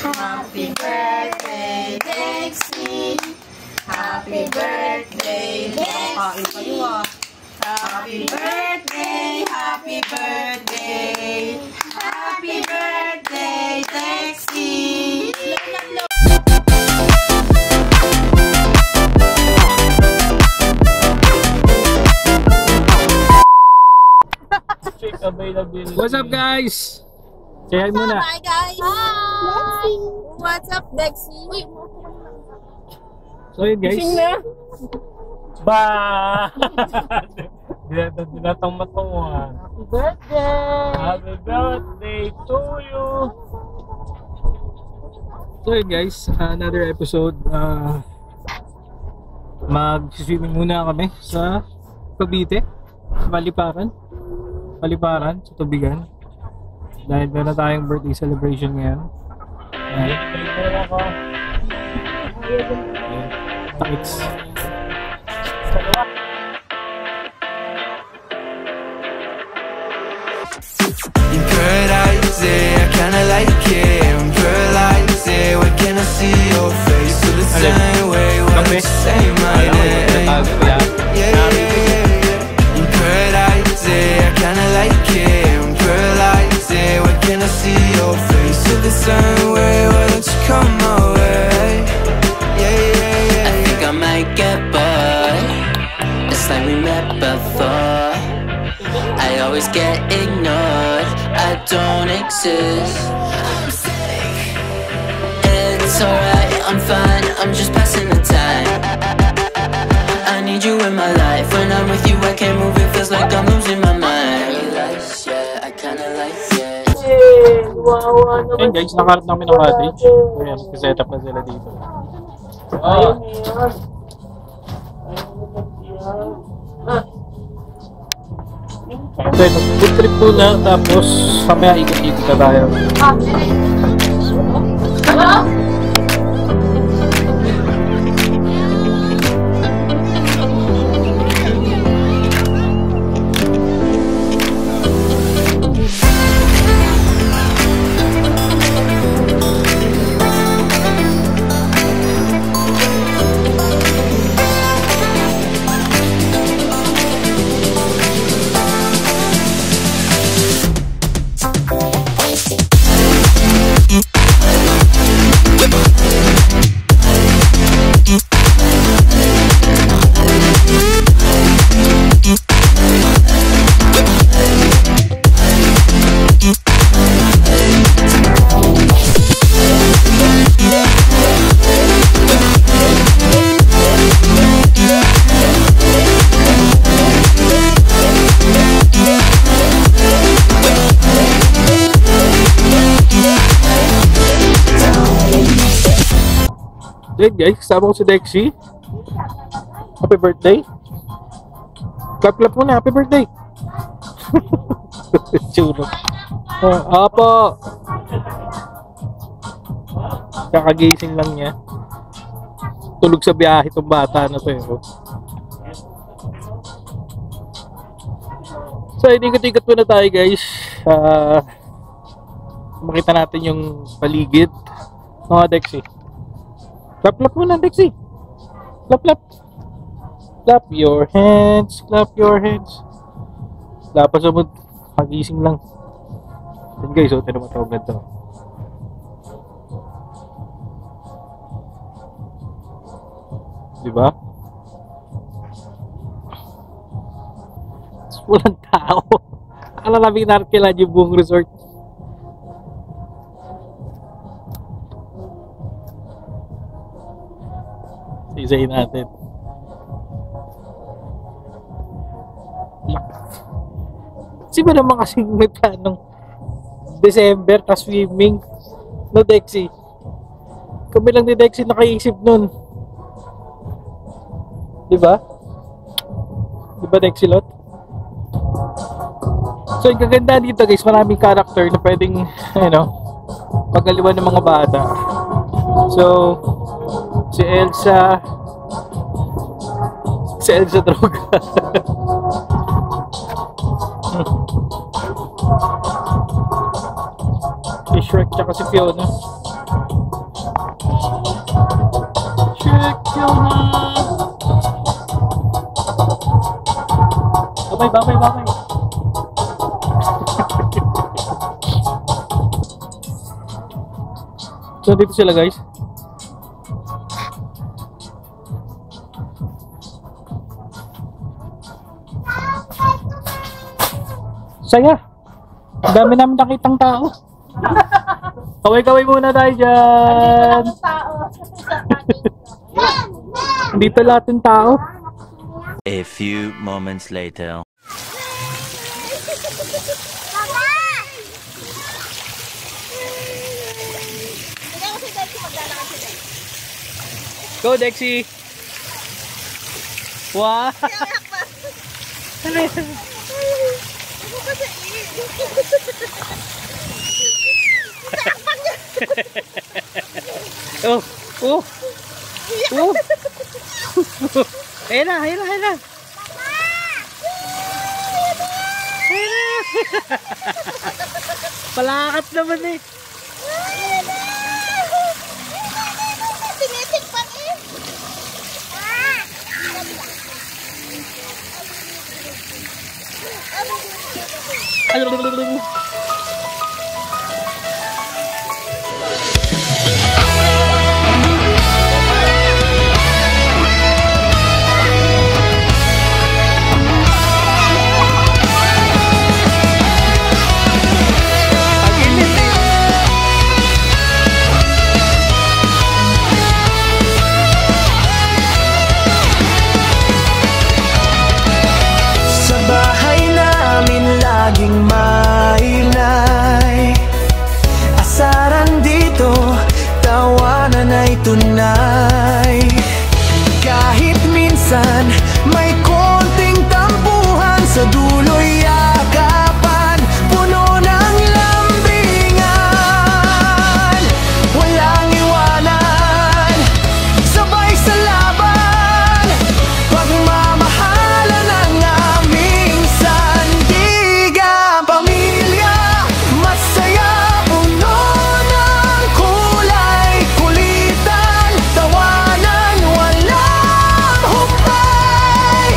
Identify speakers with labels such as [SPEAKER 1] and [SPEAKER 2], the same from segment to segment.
[SPEAKER 1] Happy birthday, Dexy. Happy birthday, Dexy. Happy birthday, happy birthday. Happy birthday, Dexy.
[SPEAKER 2] What's up, guys? Say hi muna.
[SPEAKER 1] Hi guys. Hi. What's up, Dexy?
[SPEAKER 2] So yun, guys. Ba! Dinatang matuwa.
[SPEAKER 1] Happy birthday.
[SPEAKER 2] Happy birthday to you. So yun, guys, another episode. Mag-swimming muna kami sa Cavite, Paliparan, sa Tubigan. Dahil meron tayong birthday celebration ngayon. Takits.
[SPEAKER 3] In paradise, I kinda like it. I'm paralyzed, why can't I see your face? Feel the same way when you say my name. Yeah. In paradise, I kinda like it. I'm paralyzed, why can't I see your face? Feel the same way, why don't you come my way? Yeah. I think I might get bored. It's like we met before. I always get ignored, I don't exist. I'm sick. It's alright, I'm fine, I'm just passing the time. I need you in my life, when I'm with you I can't move, it feels like I'm losing my mind. Yeah, I kinda like it.
[SPEAKER 2] Ayun, guys, nakaharap namin ng cottage. Ayan, set up na sila dito. Okay, food trip muna, tapos mamaya ikot-ikot na tayo. Then guys, kasama ko si Dexy. Happy birthday. Clap muna, happy birthday. Churro. Apo. Kakagising lang niya. Tulog sa biyahe itong bata na to eh. So, ikot-ikot muna tayo guys. Makita natin yung paligid. Mga Dexy. Clap muna, Dexy. Clap. Clap your hands. Dapat sabot, pagising lang. Then guys, tinan mo tawag na ito. Diba? Walang tao. Akala namin narkilan yung buong resort. Isayin natin. Kasi ba naman kasing may planong December ta swimming, no Dexy? Kami lang ni Dexy nakaisip nun. Diba? Diba Dexy Lot? So yung kaganda dito guys, maraming character na pwedeng pagaliwan ng mga bata. So si Elsa Droga. Si Shrek tsaka si Fiona. Bamay, bamay, bamay. So, dito sila guys. Saya. Ang dami namin nakitang tao. Kaway-kaway muna tayo dyan. Dito lahat ng tao.
[SPEAKER 4] A few moments later.
[SPEAKER 2] Go, Dexy! Wow! Oh! Oh! Oh! Ayan na! Ayan na! Ayan na! Ayan na! Palakat naman eh!
[SPEAKER 1] Tinitikpan eh.
[SPEAKER 3] Sa bahay namin laging maingay. Asaran dito, tawanan ay tunay. Kahit minsan may konting tampuhan, sa dulo'y yakapan, puno ng lambingan. Walang iwanan, sabay sa laban, pagmamahalan ang aming sandigan. Pamilya, masaya, puno ng kulay, kulitan, tawanan, walang humpay.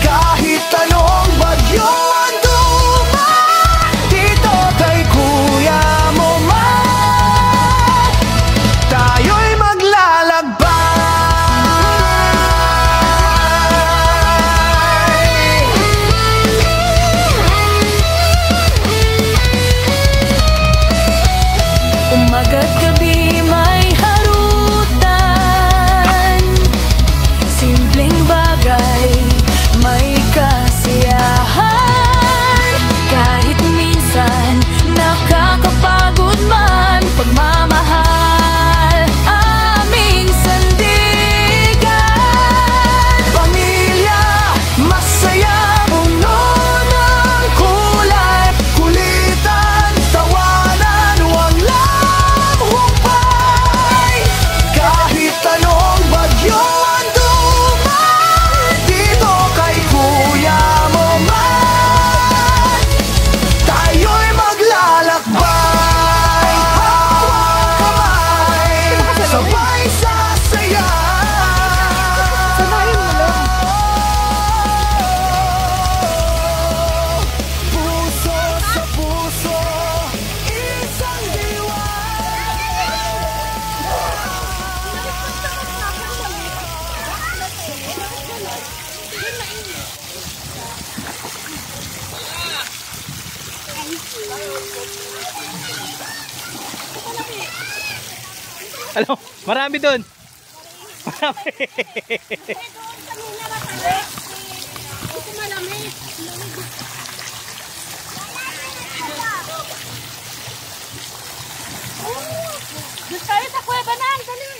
[SPEAKER 3] Kahit anong bagyo ang dumaan dito kay kuya mo man, tayo'y maglalakbay. Umaga't gabi may harutan, simpleng bagay may kasiyahan. Kahit minsan nakakapagod man, pagmamahal aming sandigan. Pamilya, masaya, puno ng kulay, kulitan, tawanan, walang humpay. Kahit anong bagyo ang dumaan dito kay kuya mo man, tayo'y maglalakbay. Hawak kamay, sabay sasaya. Puso sa puso, isang diwa.
[SPEAKER 2] Alam, marami doon. Marami.
[SPEAKER 1] Ito malamig. Doon tayo sa kuweba na. Dali.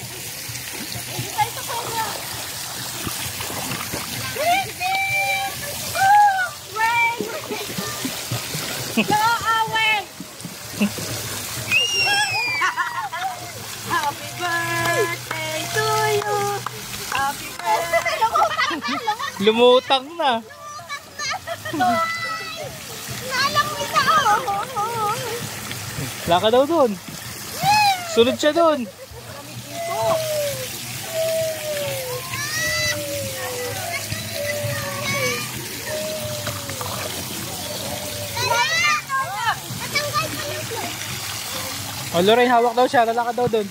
[SPEAKER 1] Doon tayo sa kuweba. Wait. No, wait. Happy birthday to you. Happy birthday.
[SPEAKER 2] Lumutang na.
[SPEAKER 1] Naalam mo ito.
[SPEAKER 2] Wala ka daw doon. Sunod siya doon. O, Lorraine, hawak daw siya. Lalakad daw doon.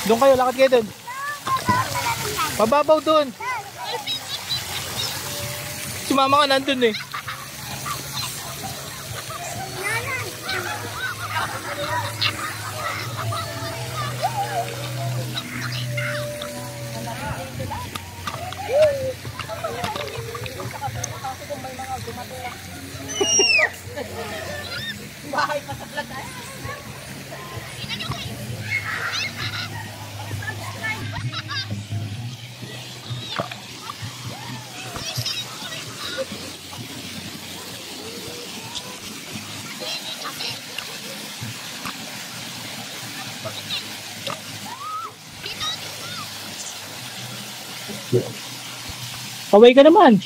[SPEAKER 2] Doon kayo, lakad kayo doon. Mababaw doon. Si mama ka nandun eh.
[SPEAKER 1] Bahay pa sa plaza.
[SPEAKER 2] Kaway ka naman.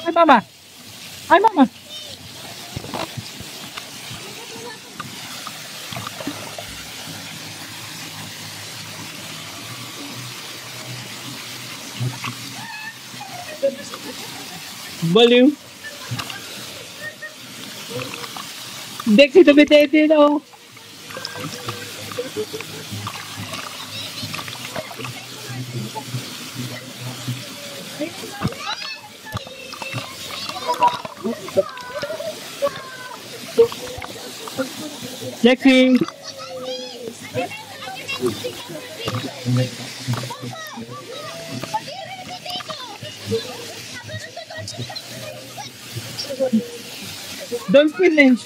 [SPEAKER 2] Ay, mama. Ay, mama. Baliw. Dexy, tumititin oh. Dexy. Don't finish.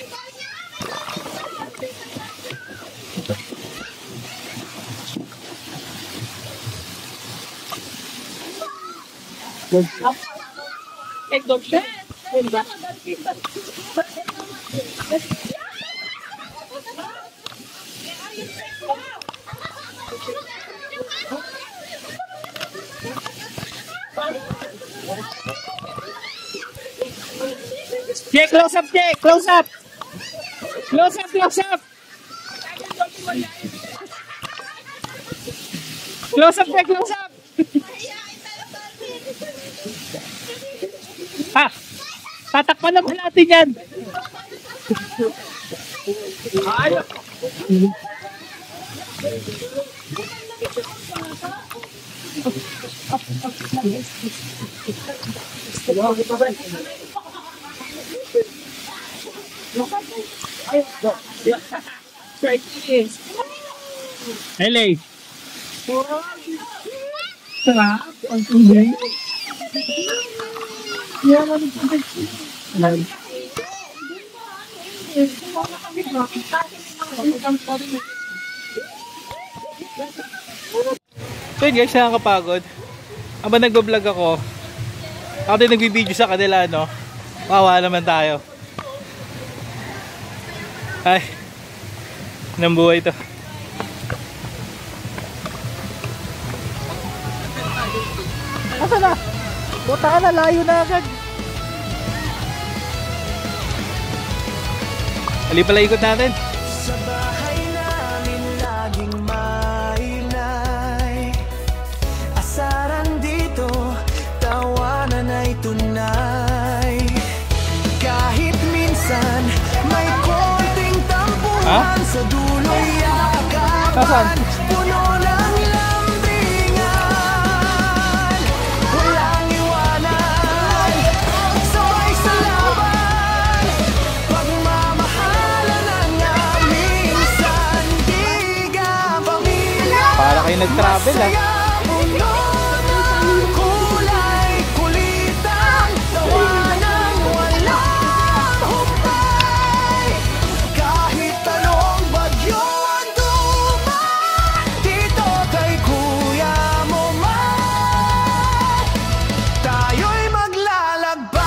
[SPEAKER 2] Egg dog siya. Jay, close up, Jay, close up. Close up, close up. Close up, Jay, close up. Ha, tatakpan naman natin yan. Hele. Sarap ang tubig. So yun guys, nakakapagod. Habang nagbablog ako din nagbibideo sa kanila, no? Wawa naman tayo. Ay, ng buhay to. Asa na? Buta ka na, layo na agad. Ali pala ikot natin.
[SPEAKER 3] Sa bahay namin laging maingay. Asaran dito, tawanan ay tunay. Kahit minsan may konting tampuhan, sa dulo'y yakapan. Puno ng lambingan, walang iwanan. Sabay sa laban, pagmamahalan ng aming sandigan. Pamilya,
[SPEAKER 2] Para kayo nag-travel ah.
[SPEAKER 3] puno ng kulay, kulitan, tawanan, walang humpay. Kahit anong bagyo ang dumaan, dito kay kuya mo man, tayo'y maglalakbay.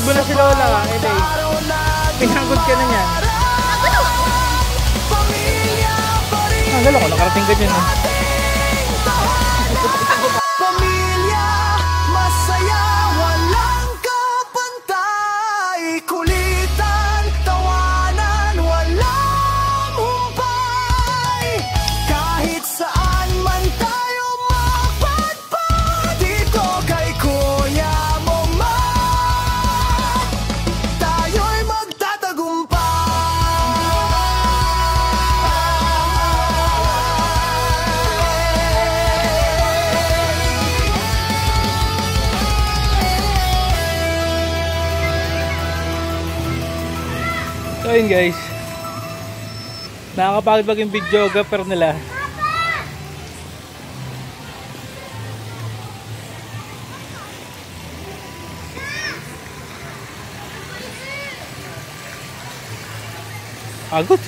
[SPEAKER 2] mo na si Lola, LA. Pinagod ka na niya. Nagalo ko, nakarating ka dyan eh.
[SPEAKER 3] Pamilya, masaya, walang kapantay. Kulitan, tawanan, walang humpay. Kahit saan man tayo magpadpad, dito kay Kuya mo man, tayo'y magtatagumpay.
[SPEAKER 2] So yun guys, nakakapagod maging videographer nila. Pagod.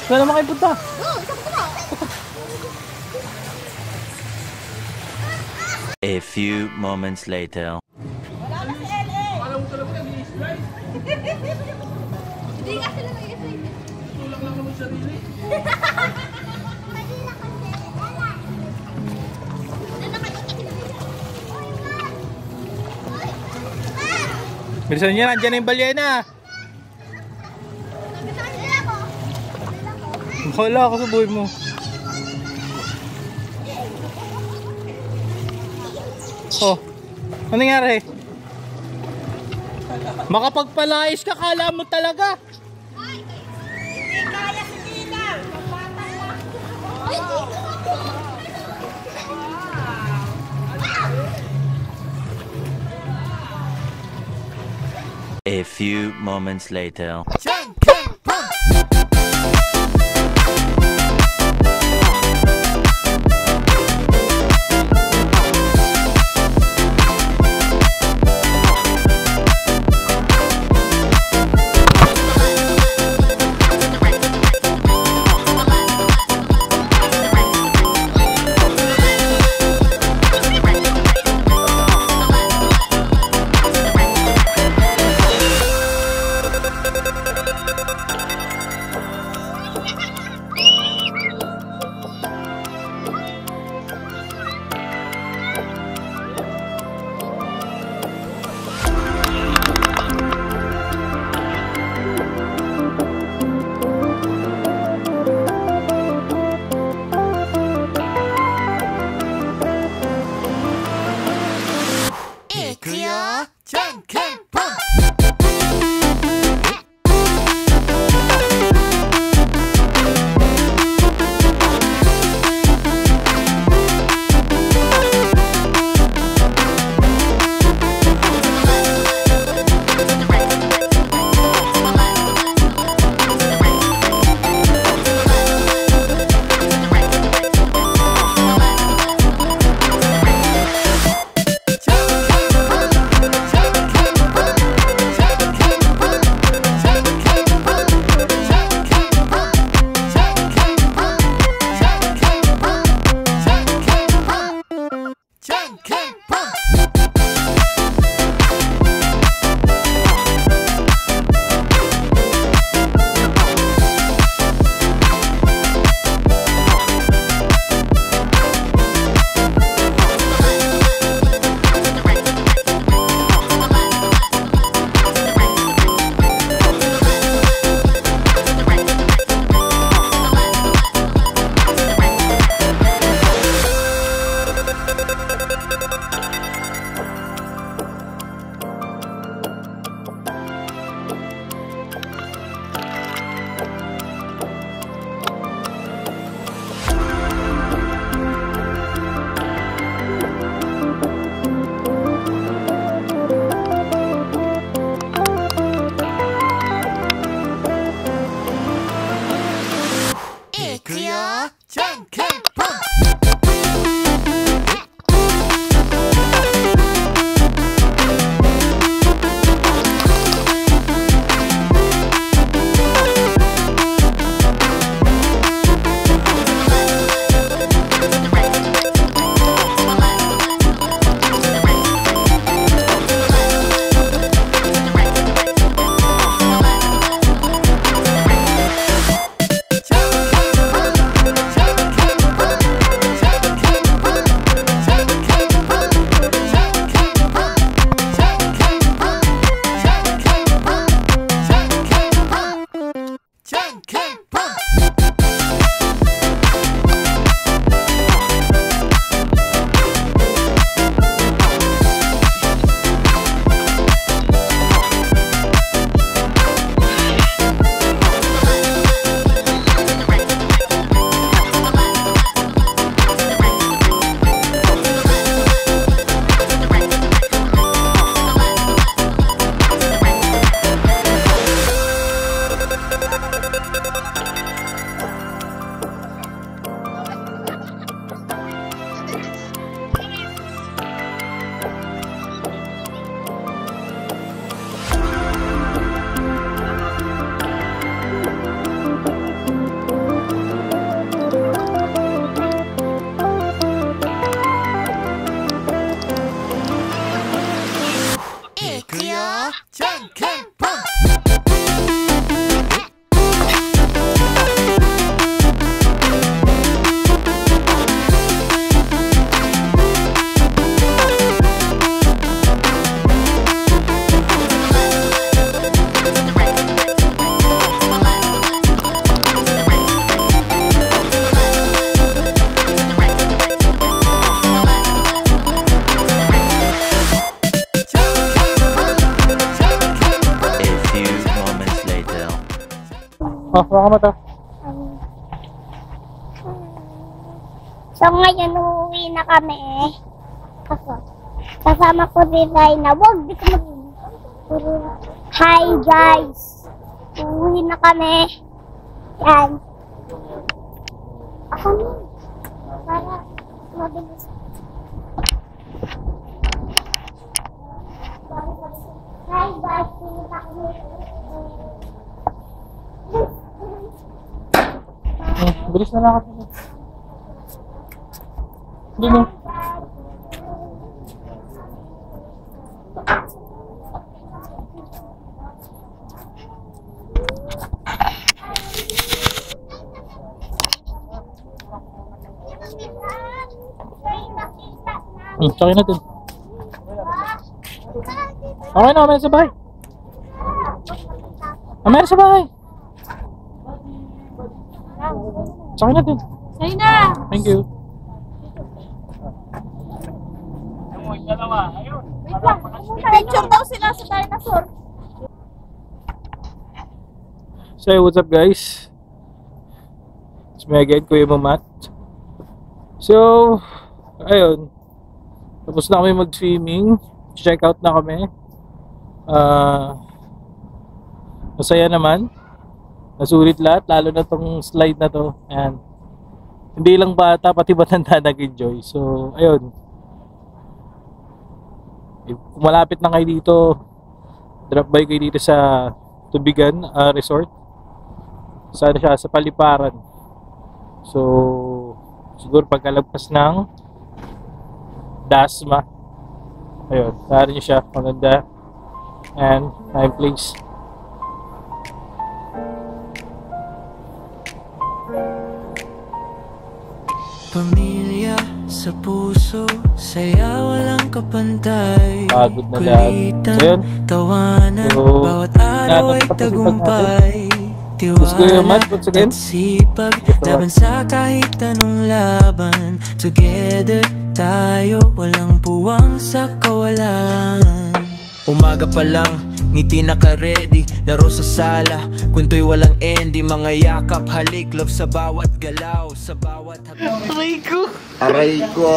[SPEAKER 2] Saan naman kayo punta?
[SPEAKER 4] A few moments later.
[SPEAKER 1] Hindi nga sila nag-isip.
[SPEAKER 2] Tulak lang naman sarili. Bilisan niya, nandiyan na yung balyena. Wala ako sa buhay mo. Oh, ano nangyari? Makapagpalayas ka, kala mo talaga.
[SPEAKER 1] Hindi kaya si Tina.
[SPEAKER 4] A few moments later.
[SPEAKER 2] Oh, baka mata.
[SPEAKER 1] So ngayon, uuwi na kami eh. Kasama ko si Reyna. Wag, di ko Hi guys! Uuwi na kami. Yan. Ako na. Para mabilis. Hi guys! Pumunta kami.
[SPEAKER 2] Bilis na lang ako. Hindi mo. Tsaka natin. Okay na, mamaya sa bahay. Mamaya sa bahay. Tsaka natin.
[SPEAKER 1] Ayun na!
[SPEAKER 2] Thank you.
[SPEAKER 1] Picture daw sila sa dinosaur.
[SPEAKER 2] So, what's up guys? It's me again, Kuya Mamat. So, ayun. Tapos na kami mag-swimming. Check out na kami. Masaya naman. Nasulit lahat, lalo na tong slide na to. Ayan. Hindi lang bata, pati matanda nag-enjoy. So, ayun. Kung malapit na kayo dito, drop by kayo dito sa Tubigan Resort. Sana siya sa Paliparan. So, siguro pagkalagpas ng Dasma. Ayun, saan niyo siya, maganda. And, time place.
[SPEAKER 3] Pamilya sa puso, saya walang kapantay.
[SPEAKER 2] Pagod na lahat. So, yun.
[SPEAKER 3] Tawanan,
[SPEAKER 2] So,
[SPEAKER 3] bawat araw ay tagumpay.
[SPEAKER 2] Gusto ko yung match once again.
[SPEAKER 3] Sipag, laban sa kahit anong laban. Together tayo, walang puwang sa kawalan. Umaga pa lang, ngiti naka-ready, laro sa sala, kunto'y walang ending, mga yakap, halik, love sa bawat galaw, sa bawat hagdan. Aray ko!